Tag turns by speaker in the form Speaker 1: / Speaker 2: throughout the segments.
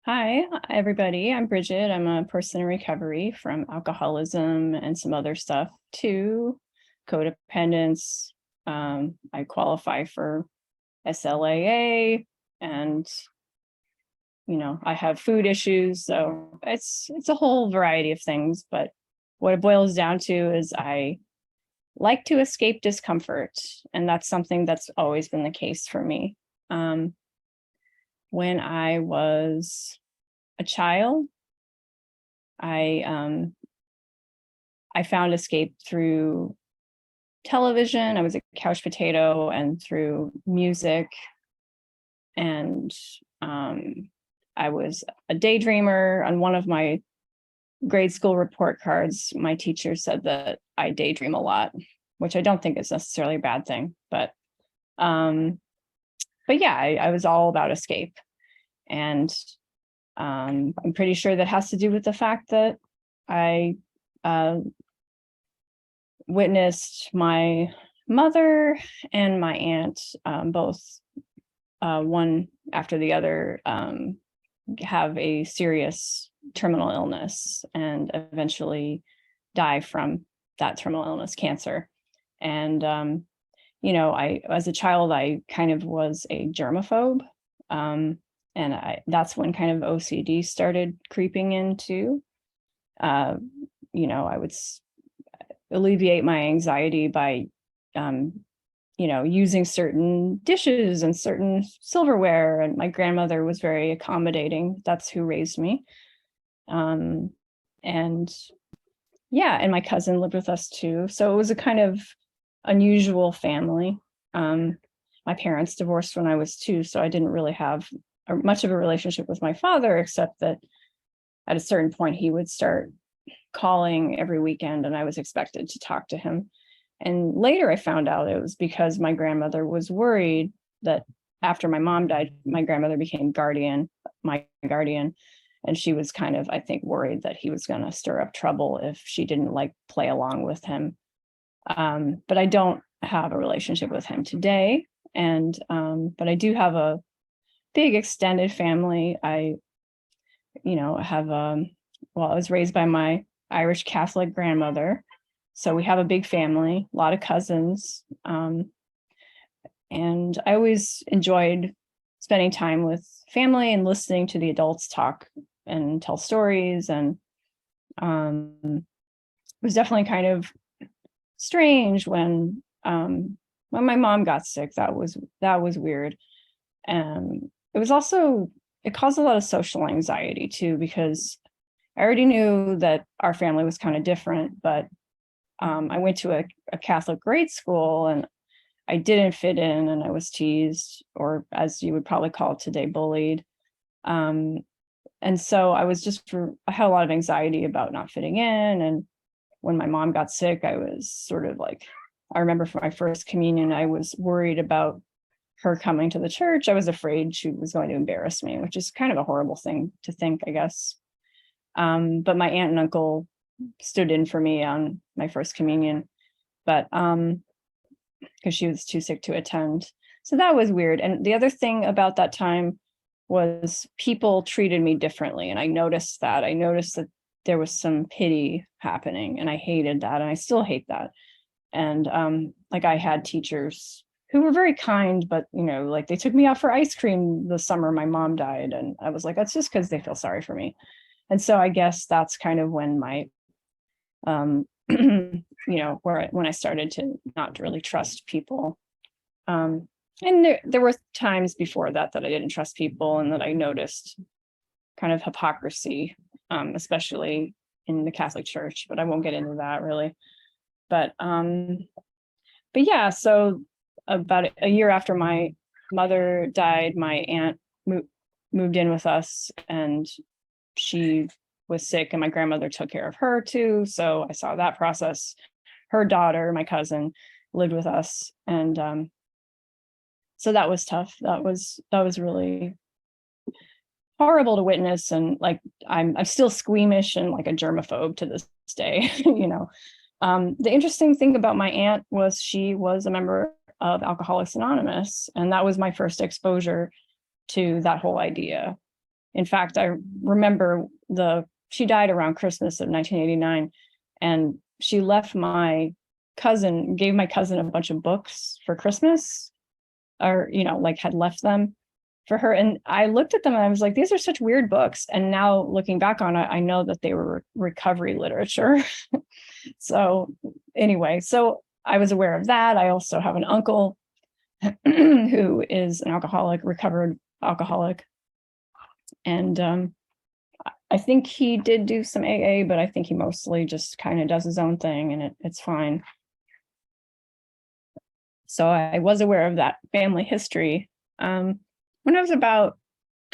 Speaker 1: Hi, everybody. I'm BriJet. I'm a person in recovery from alcoholism and some other stuff too, codependence. I qualify for SLAA, and I have food issues, so it's a whole variety of things. But what it boils down to is I like to escape discomfort, and that's something that's always been the case for me. When I was a child, I I found escape through television. I was a couch potato, and through music, and I was a daydreamer. On one of my grade school report cards, my teacher said that I daydream a lot, which I don't think is necessarily a bad thing. Um, but yeah, I was all about escape, and I'm pretty sure that has to do with the fact that I uh, witnessed my mother and my aunt, both one after the other, have a serious terminal illness and eventually die from that terminal illness, cancer. And I, as a child, I kind of was a germaphobe. And that's when kind of OCD started creeping in too. Uh, I would alleviate my anxiety by using certain dishes and certain silverware. And my grandmother was very accommodating. That's who raised me. And yeah, and my cousin lived with us too. So it was a kind of unusual family. My parents divorced when I was 2, so I didn't really have much of a relationship with my father, except that at a certain point he would start calling every weekend, and I was expected to talk to him. And later I found out it was because my grandmother was worried that after my mom died, my grandmother became my guardian. And she was kind of, I think, worried that he was going to stir up trouble if she didn't like play along with him. But I don't have a relationship with him today. But I do have a big extended family. I have, I was raised by my Irish Catholic grandmother. So we have a big family, a lot of cousins. And I always enjoyed spending time with family and listening to the adults talk and tell stories. And it was definitely kind of strange when my mom got sick. That was weird. And it caused a lot of social anxiety too, because I already knew that our family was kind of different, but I went to a Catholic grade school, and I didn't fit in, and I was teased, or as you would probably call it today, bullied. And so I had a lot of anxiety about not fitting in. And when my mom got sick, I was sort of like, I remember for my first communion, I was worried about her coming to the church. I was afraid she was going to embarrass me, which is kind of a horrible thing to think, I guess. But my aunt and uncle stood in for me on my first communion, but because she was too sick to attend. So that was weird. And the other thing about that time was people treated me differently. And I noticed that. There was some pity happening, and I hated that. And I still hate that. And I had teachers who were very kind, but like they took me out for ice cream the summer my mom died. And I was like, that's just because they feel sorry for me. And so I guess that's kind of when my when I started to not really trust people. And there were times before that I didn't trust people, and that I noticed kind of hypocrisy, especially in the Catholic Church, but I won't get into that really. But yeah, so about a year after my mother died, my aunt moved in with us, and she was sick, and my grandmother took care of her too. So I saw that process. Her daughter, my cousin, lived with us, and so that was tough. That was really horrible to witness. And like I'm still squeamish and like a germaphobe to this day. The interesting thing about my aunt was she was a member of Alcoholics Anonymous, and that was my first exposure to that whole idea. In fact, I remember she died around Christmas of 1989, and she gave my cousin a bunch of books for Christmas, or, like had left them for her. And I looked at them and I was like, these are such weird books. And now looking back on it, I know that they were recovery literature. So anyway, so I was aware of that. I also have an uncle who is an alcoholic, recovered alcoholic. And I think he did do some AA, but I think he mostly just kind of does his own thing, and it's fine. So I was aware of that family history. When I was about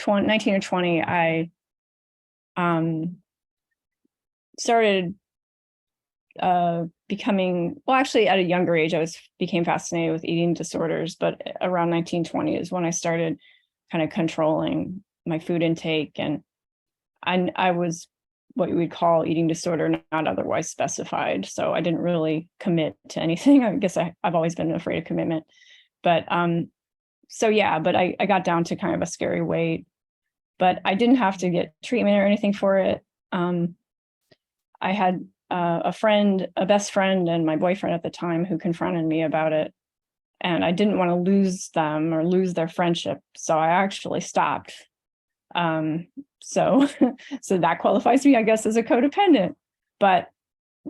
Speaker 1: 19 or 20, I started becoming, well, actually at a younger age, I became fascinated with eating disorders, but around 1920 is when I started kind of controlling my food intake, and I was what you would call eating disorder, not otherwise specified. So I didn't really commit to anything. I guess I've always been afraid of commitment, but so yeah, but I got down to kind of a scary weight, but I didn't have to get treatment or anything for it. I had a best friend and my boyfriend at the time who confronted me about it, and I didn't want to lose them or lose their friendship. So I actually stopped. So that qualifies me, I guess, as a codependent, but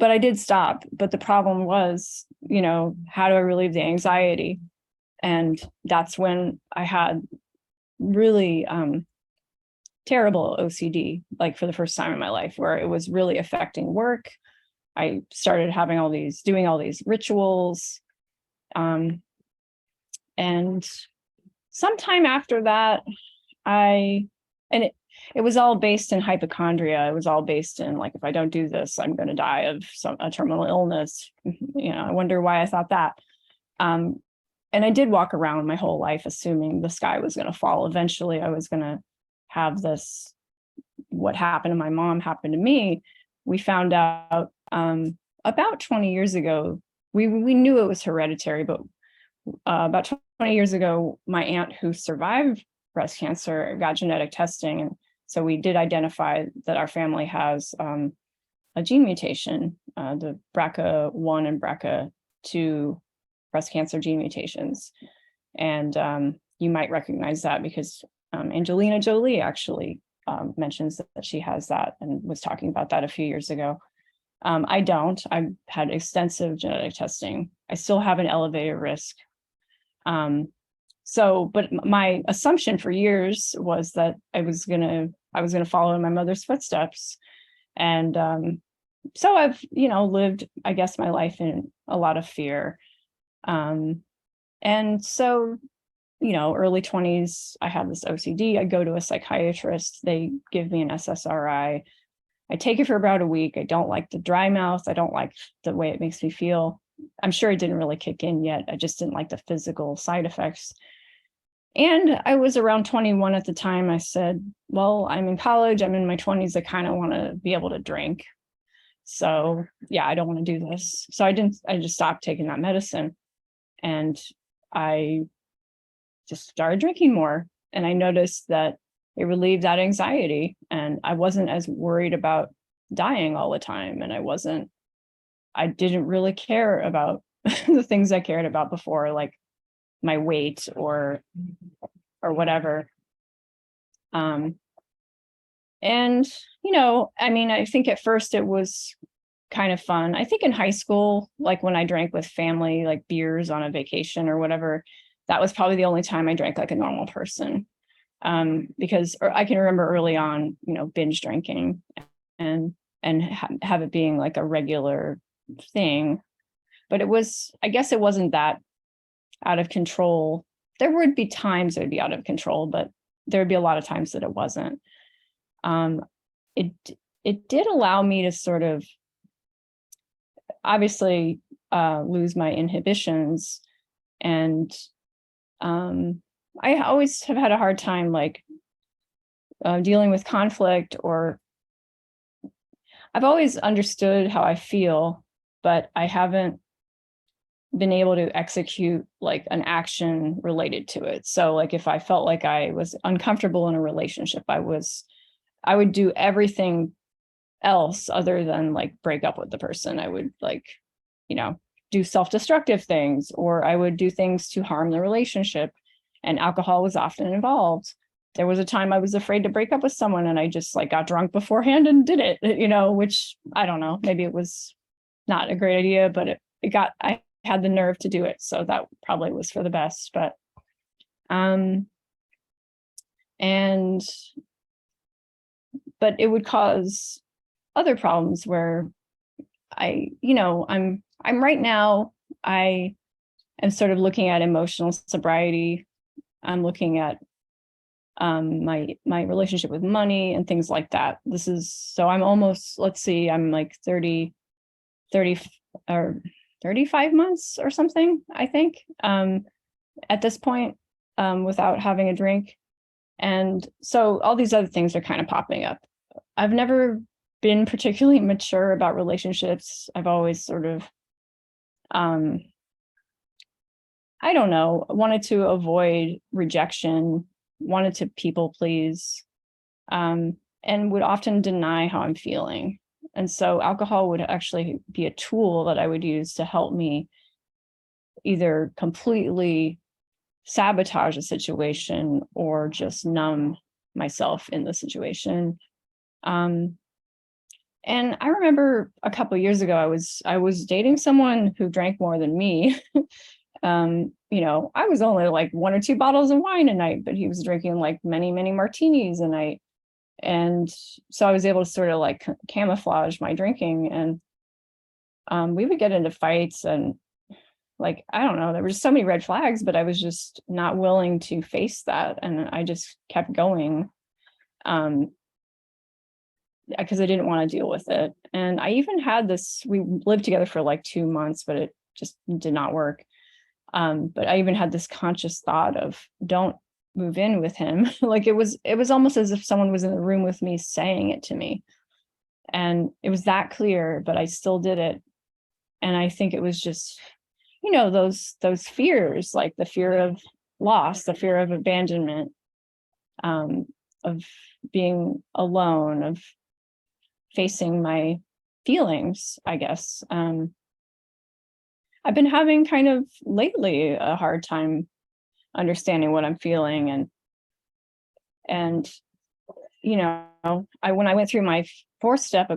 Speaker 1: I did stop. But the problem was, how do I relieve the anxiety? And that's when I had really terrible OCD, like for the first time in my life, where it was really affecting work. I started doing all these rituals. And sometime after that, it was all based in hypochondria. It was all based in, like, if I don't do this, I'm going to die of a terminal illness. I wonder why I thought that. And I did walk around my whole life assuming the sky was going to fall. Eventually, I was going to have this, what happened to my mom happened to me. We found out about 20 years ago. We knew it was hereditary, but about 20 years ago, my aunt who survived breast cancer got genetic testing. And so we did identify that our family has a gene mutation, the BRCA1 and BRCA2 breast cancer gene mutations. And you might recognize that because Angelina Jolie actually mentions that she has that and was talking about that a few years ago. I don't. I've had extensive genetic testing. I still have an elevated risk. But my assumption for years was that I was gonna follow in my mother's footsteps. And so I've, lived, I guess, my life in a lot of fear. And so, early 20s, I have this OCD. I go to a psychiatrist. They give me an SSRI. I take it for about a week. I don't like the dry mouth. I don't like the way it makes me feel. I'm sure it didn't really kick in yet. I just didn't like the physical side effects. And I was around 21 at the time. I said, well, I'm in college. I'm in my 20s. I kind of want to be able to drink. So yeah, I don't want to do this. So I just stopped taking that medicine. And I just started drinking more. And I noticed that it relieved that anxiety. And I wasn't as worried about dying all the time. And I didn't really care about the things I cared about before, like my weight or whatever. And, I think at first it was kind of fun. I think in high school, like when I drank with family, like beers on a vacation or whatever, that was probably the only time I drank like a normal person. Because I can remember early on, binge drinking and have it being like a regular thing. But I guess it wasn't that out of control. There would be times it would be out of control, but there would be a lot of times that it wasn't. It did allow me to sort of obviously lose my inhibitions, and I always have had a hard time like dealing with conflict, or I've always understood how I feel, but I haven't been able to execute like an action related to it. So like if I felt like I was uncomfortable in a relationship, I would do everything else other than like break up with the person. I would like, do self-destructive things, or I would do things to harm the relationship. And alcohol was often involved. There was a time I was afraid to break up with someone and I just like got drunk beforehand and did it, which I don't know, maybe it was not a great idea, but I had the nerve to do it. So that probably was for the best, but, but it would cause other problems where I'm right now, I am sort of looking at emotional sobriety. I'm looking at my relationship with money and things like that. So I'm almost, let's see, I'm like 30 or 35 months or something, I think, at this point, without having a drink. And so all these other things are kind of popping up. I've never been particularly mature about relationships. I've always sort of, I don't know, wanted to avoid rejection, wanted to people please, and would often deny how I'm feeling. And so alcohol would actually be a tool that I would use to help me either completely sabotage a situation or just numb myself in the situation. And I remember a couple of years ago, I was dating someone who drank more than me. I was only like 1 or 2 bottles of wine a night, but he was drinking like many, many martinis a night. And so I was able to sort of like camouflage my drinking, and we would get into fights, and like, I don't know, there were just so many red flags, but I was just not willing to face that. And I just kept going. Because I didn't want to deal with it. And I even had we lived together for like 2 months, but it just did not work. But I even had this conscious thought of don't move in with him. Like it was almost as if someone was in the room with me saying it to me. And it was that clear, but I still did it. And I think it was just, those fears, like the fear of loss, the fear of abandonment, of being alone, of facing my feelings, I guess. I've been having kind of lately a hard time understanding what I'm feeling. And when I went through my 4th step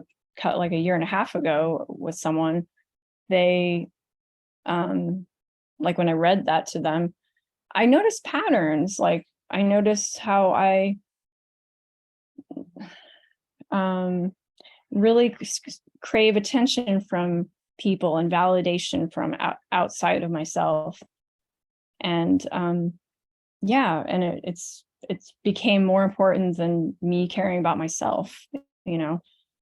Speaker 1: like a year and a half ago with someone, they, like when I read that to them, I noticed patterns. Like I noticed how I, really crave attention from people and validation from outside of myself. And and it's became more important than me caring about myself,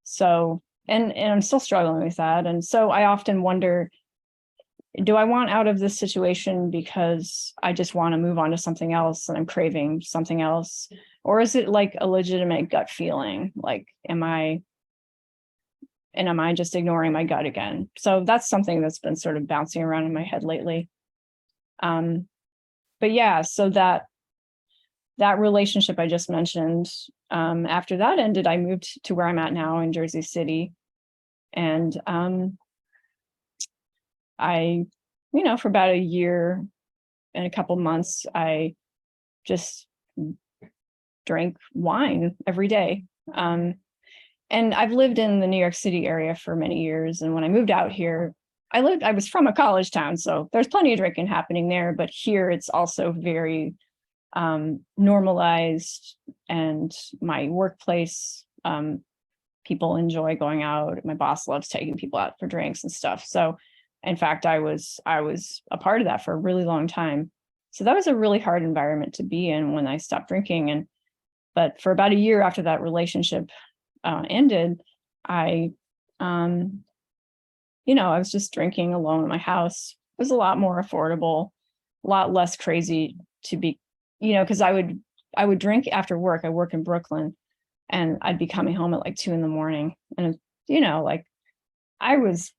Speaker 1: so and I'm still struggling with that. And so I often wonder, do I want out of this situation because I just want to move on to something else and I'm craving something else? Or is it like a legitimate gut feeling? Like, am I just ignoring my gut again? So that's something that's been sort of bouncing around in my head lately. But yeah, so that relationship I just mentioned, after that ended, I moved to where I'm at now in Jersey City. And I, for about a year and a couple months, I just drank wine every day. And I've lived in the New York City area for many years. And when I moved out here, I was from a college town, so there's plenty of drinking happening there, but here it's also very normalized. And my workplace, people enjoy going out. My boss loves taking people out for drinks and stuff. So in fact, I was a part of that for a really long time. So that was a really hard environment to be in when I stopped drinking. But for about a year after that relationship ended, I was just drinking alone in my house. It was a lot more affordable, a lot less crazy to be, because I would drink after work. I work in Brooklyn, and I'd be coming home at like 2 a.m. And, like I was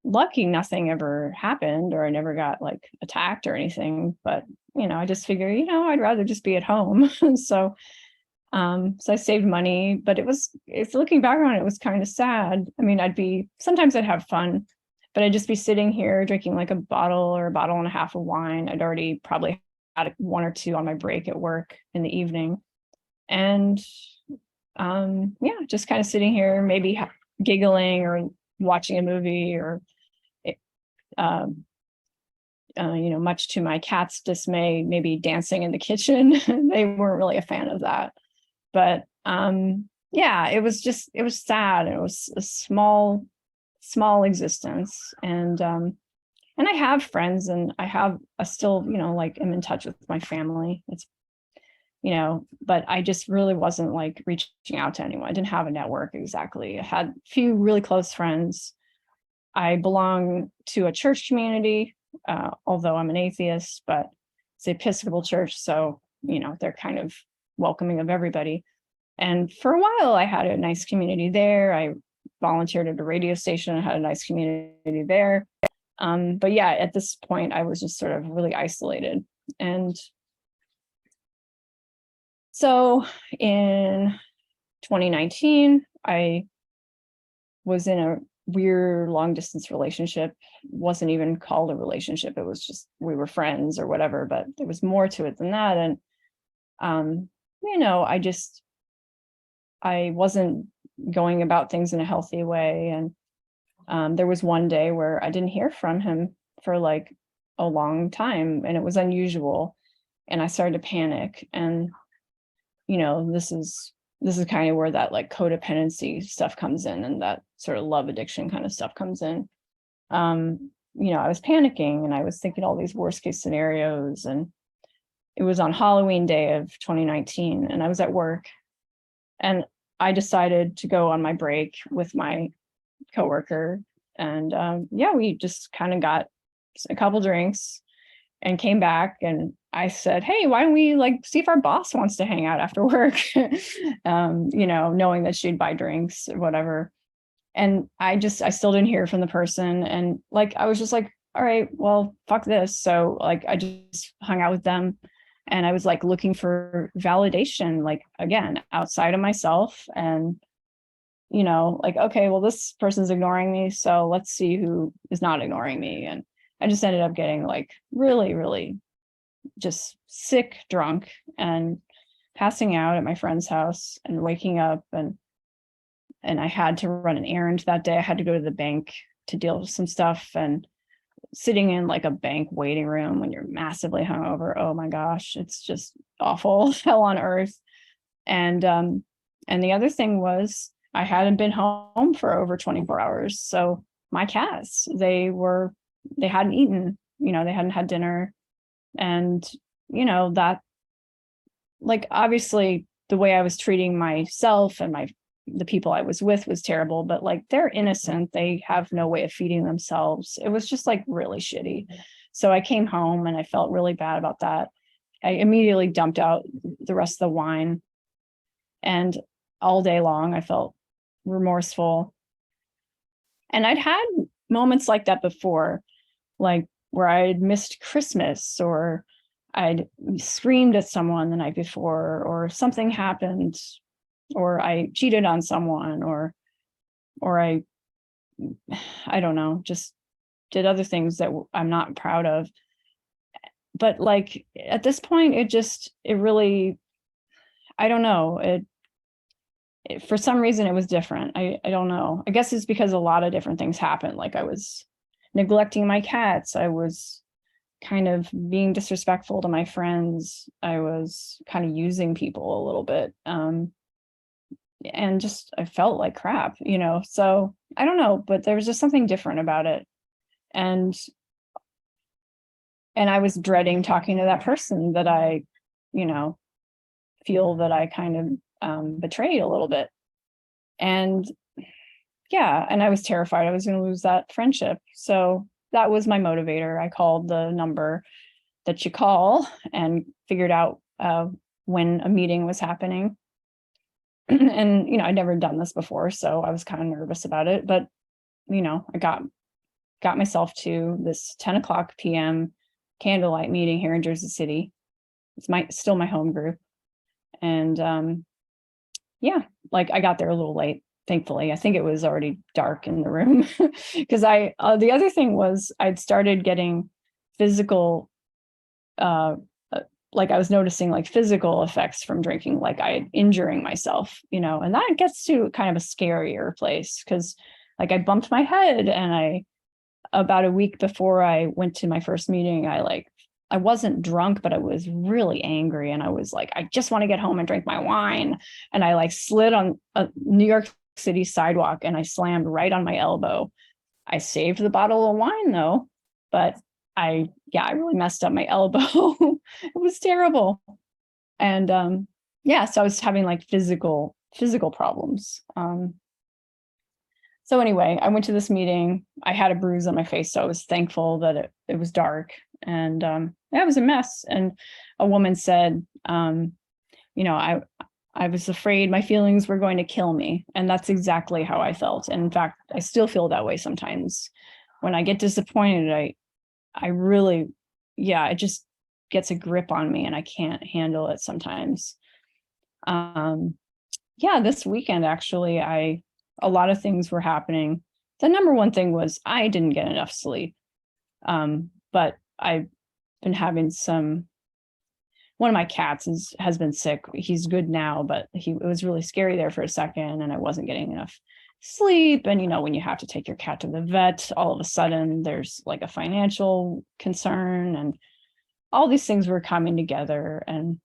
Speaker 1: lucky nothing ever happened, or I never got like attacked or anything. But, I just figured, I'd rather just be at home. So I saved money, but it's looking back on it, it was kind of sad. I mean, sometimes I'd have fun, but I'd just be sitting here drinking like a bottle or a bottle and a half of wine. I'd already probably had one or two on my break at work in the evening. And yeah, just kind of sitting here, maybe giggling or watching a movie, or much to my cat's dismay, maybe dancing in the kitchen. They weren't really a fan of that. But yeah, it was sad. It was a small existence. And I have friends, and I still, like am in touch with my family. It's, but I just really wasn't like reaching out to anyone. I didn't have a network exactly. I had a few really close friends. I belong to a church community, although I'm an atheist, but it's the Episcopal church. So, they're kind of welcoming of everybody. And for a while, I had a nice community there. I volunteered at a radio station and had a nice community there. But yeah, at this point, I was just sort of really isolated. And so in 2019, I was in a weird long distance relationship. Wasn't even called a relationship. It was just, we were friends or whatever, but there was more to it than that. And, I wasn't going about things in a healthy way. And there was one day where I didn't hear from him for like a long time, and it was unusual. And I started to panic. And, this is kind of where that like codependency stuff comes in, and that sort of love addiction kind of stuff comes in. I was panicking, and I was thinking all these worst case scenarios. And it was on Halloween day of 2019, and I was at work, and I decided to go on my break with my coworker. And yeah, we just kind of got a couple drinks and came back, and I said, hey, why don't we like see if our boss wants to hang out after work? Knowing that she'd buy drinks or whatever. And I still didn't hear from the person. And like, I was just like, all right, well, fuck this. So like, I just hung out with them, and I was like looking for validation, like again, outside of myself. And, like, okay, well, this person's ignoring me, so let's see who is not ignoring me. And I just ended up getting like really, really just sick, drunk, and passing out at my friend's house and waking up. And I had to run an errand that day. I had to go to the bank to deal with some stuff, and sitting in like a bank waiting room when you're massively hungover. Oh my gosh, it's just awful, hell on earth. And the other thing was I hadn't been home for over 24 hours. So my cats, they hadn't eaten, they hadn't had dinner. And, that, like, obviously the way I was treating myself and the people I was with was terrible, but like, they're innocent. They have no way of feeding themselves. It was just like really shitty. So I came home, and I felt really bad about that. I immediately dumped out the rest of the wine, and all day long I felt remorseful. And I'd had moments like that before, like where I'd missed Christmas, or I'd screamed at someone the night before, or something happened, or I cheated on someone, or I don't know, just did other things that I'm not proud of. But like at this point, it really, I don't know, it for some reason it was different. I don't know. I guess it's because a lot of different things happened. Like I was neglecting my cats. I was kind of being disrespectful to my friends. I was kind of using people a little bit. And just, I felt like crap, so I don't know, but there was just something different about it. And I was dreading talking to that person that I, feel that I kind of betrayed a little bit. And yeah, and I was terrified I was going to lose that friendship. So that was my motivator. I called the number that you call and figured out when a meeting was happening. And, I'd never done this before, so I was kind of nervous about it, but, I got got myself to this 10 o'clock p.m. candlelight meeting here in Jersey City. It's still my home group. And yeah, like I got there a little late, thankfully. I think it was already dark in the room because the other thing was I'd started getting physical, like I was noticing like physical effects from drinking, like I injuring myself, and that gets to kind of a scarier place because like I bumped my head, and about a week before I went to my first meeting, I wasn't drunk, but I was really angry. And I was like, I just want to get home and drink my wine. And I like slid on a New York City sidewalk and I slammed right on my elbow. I saved the bottle of wine though, but I really messed up my elbow. It was terrible. And so I was having like physical problems. So anyway, I went to this meeting. I had a bruise on my face, so I was thankful that it was dark, and it was a mess. And a woman said, I was afraid my feelings were going to kill me, and that's exactly how I felt. And in fact, I still feel that way sometimes. When I get disappointed, I really, it just gets a grip on me, and I can't handle it sometimes. This weekend actually, a lot of things were happening. The number one thing was I didn't get enough sleep. But I've been having one of my cats has been sick. He's good now, but it was really scary there for a second, and I wasn't getting enough sleep. And, when you have to take your cat to the vet, all of a sudden there's like a financial concern, and all these things were coming together. And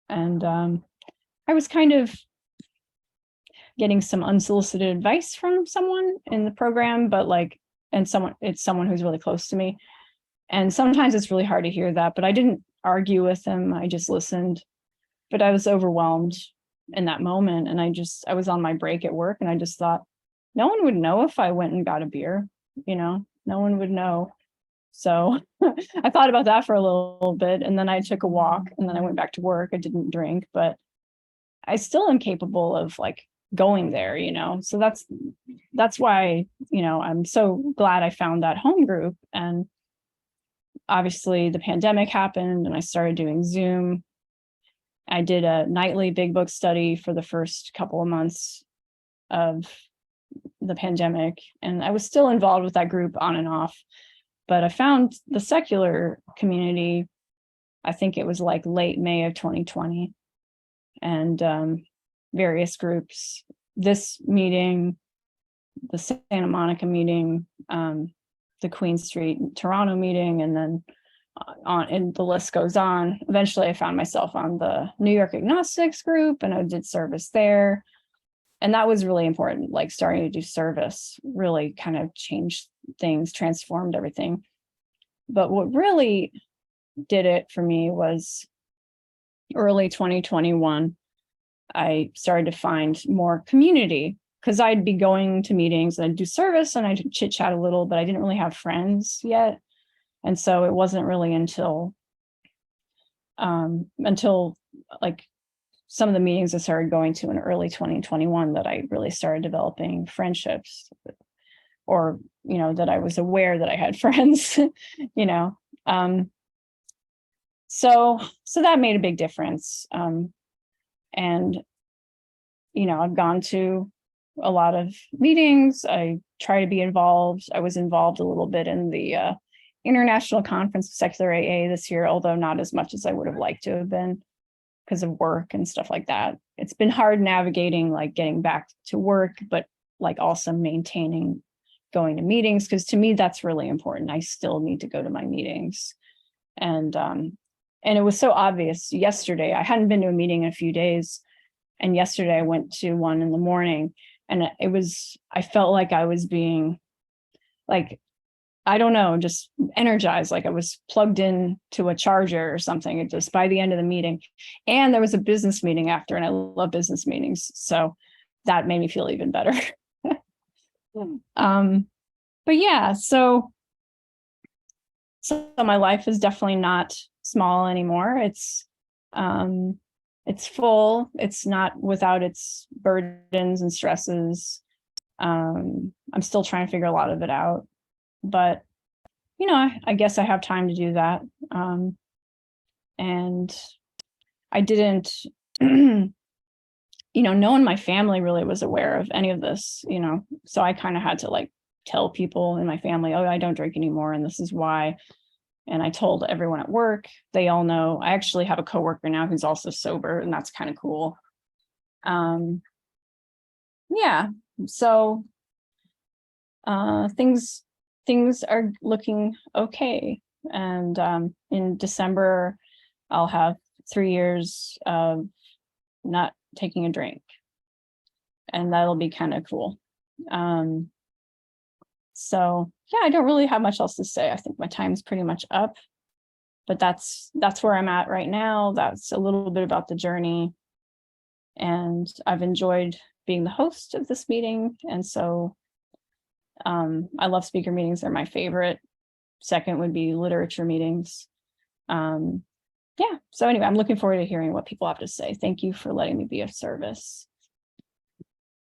Speaker 1: I was kind of getting some unsolicited advice from someone in the program, but it's someone who's really close to me. And sometimes it's really hard to hear that, but I didn't argue with them. I just listened, but I was overwhelmed in that moment. And I was on my break at work, and I just thought, no one would know if I went and got a beer, no one would know. So I thought about that for a little bit, and then I took a walk, and then I went back to work. I didn't drink, but I still am capable of like going there, so that's why, I'm so glad I found that home group. And obviously the pandemic happened, and I started doing Zoom. I did a nightly big book study for the first couple of months of the pandemic, and I was still involved with that group on and off, but I found the secular community, I think it was like late May of 2020, and various groups, this meeting, the Santa Monica meeting, the Queen Street Toronto meeting, and then and the list goes on. Eventually I found myself on the New York Agnostics group, and I did service there. And that was really important. Like starting to do service really kind of changed things, transformed everything. But what really did it for me was early 2021. I started to find more community, because I'd be going to meetings and I'd do service and I'd chit chat a little, but I didn't really have friends yet. And so it wasn't really until like some of the meetings I started going to in early 2021 that I really started developing friendships, or, that I was aware that I had friends, so that made a big difference. And, I've gone to a lot of meetings. I try to be involved. I was involved a little bit in the International Conference of Secular AA this year, although not as much as I would have liked to have been because of work and stuff like that. It's been hard navigating, like getting back to work, but like also maintaining going to meetings, because to me, that's really important. I still need to go to my meetings. And it was so obvious yesterday. I hadn't been to a meeting in a few days. And yesterday I went to one in the morning, and I felt like I was being like, I don't know, just energized, like I was plugged in to a charger or something, just by the end of the meeting. And there was a business meeting after, and I love business meetings. So that made me feel even better. But yeah, so my life is definitely not small anymore. It's full. It's not without its burdens and stresses. I'm still trying to figure a lot of it out. but I guess I have time to do that. And I didn't, no one in my family really was aware of any of this, so I kind of had to like tell people in my family, oh, I don't drink anymore, and this is why. And I told everyone at work. They all know. I actually have a coworker now who's also sober, and that's kind of cool. Yeah, so things are looking okay. And in December, I'll have 3 years of not taking a drink, and that'll be kind of cool. So yeah, I don't really have much else to say. I think my time's pretty much up, but that's where I'm at right now. That's a little bit about the journey, and I've enjoyed being the host of this meeting. And so I love speaker meetings. They're my favorite. Second would be literature meetings. Yeah, so anyway, I'm looking forward to hearing what people have to say. Thank you for letting me be of service.